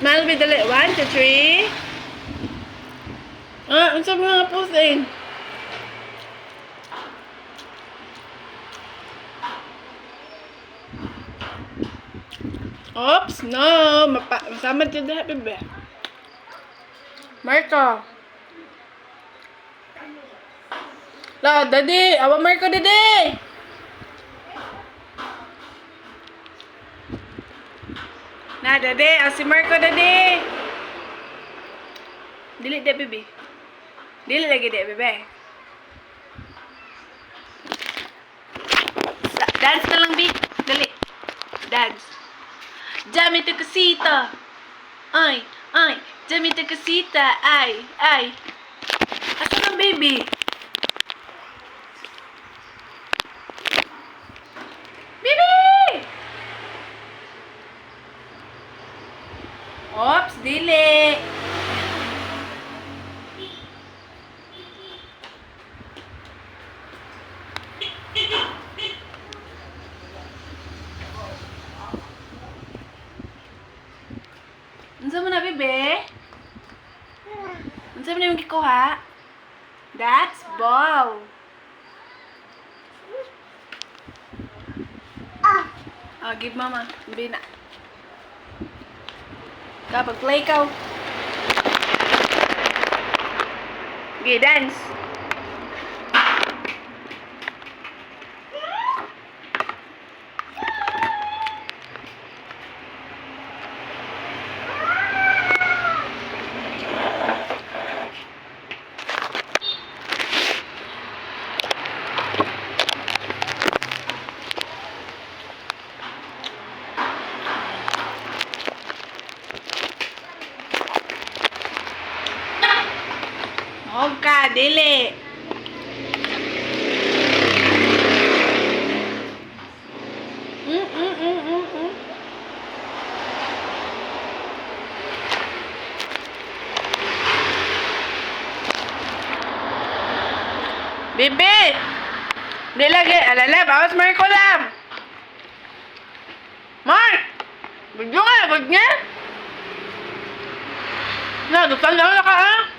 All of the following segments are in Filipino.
Smile with the light. 1, 2, 3. Ang sabi nga post eh. Oops, no. Masama dyan na, bebe. Marco. La, daddy. Awa Marco, daddy. Na, daddy. Si Marco, daddy. Dili, de, bebe. Dili lagi, de, bebe. Dance na lang, bi. Dali. Dance. Dami to kasita. Ay, ay. Dami to kasita. Ay, ay. Asan ang baby? Baby! Oops, dili. Unsa man na, bebe? Unsa man yung gikuha? That's ball. Give mama. Hindi na. Kapag play ka. Okay, dance. Ka, dili. Bibi! Di lagi. Alala, bawas Mark ko lang. Mark! Bagyo nga, wag niya. Duktan lang na ka, ha?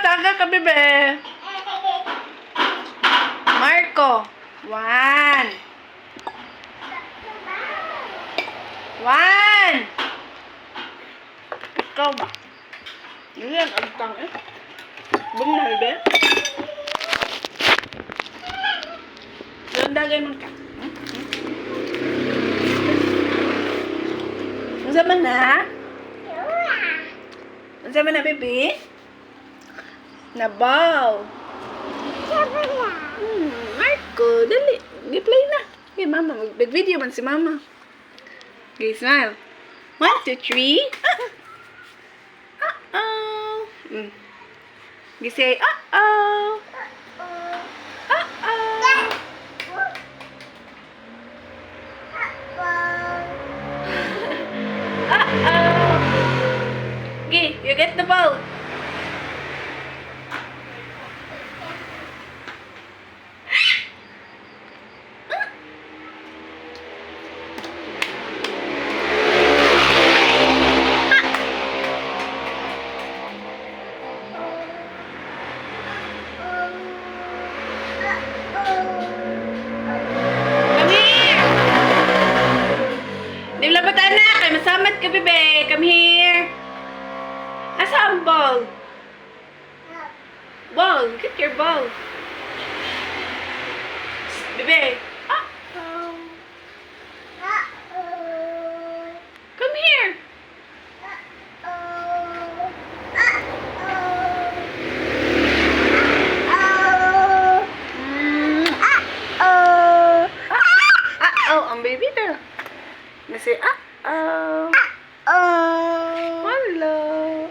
Taga ka, bebe. Marco. 1. 1. Ikaw ba? Yan, agtang eh. Bumna, bebe. Doon dagay man ka. Ang zaman na? Ang zaman na, bebe? Nabaw. Marco, dali. Gi-play na. Okay, mama. Mag-video man si mama. Okay, smile. 1, 2, 3. Uh-oh. Gi-say, uh-oh. Uh-oh. Uh-oh. Okay, you get the ball. Masamat ka, bebe. Come here. Asa ang ball? Ball. Get your ball. Bebe. Uh-oh. Come here. Uh-oh. Ang baby na. Nasi, uh-oh. Hello.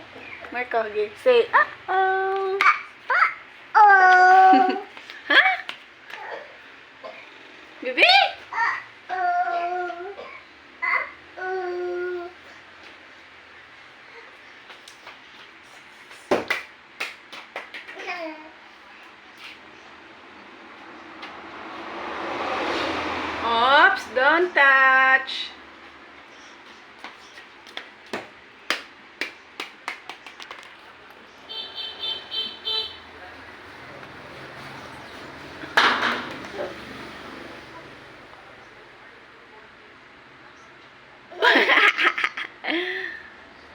Marco, okay. Say, uh-oh. Oh. Huh? Baby? Oops, don't touch.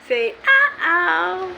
Say, uh-oh.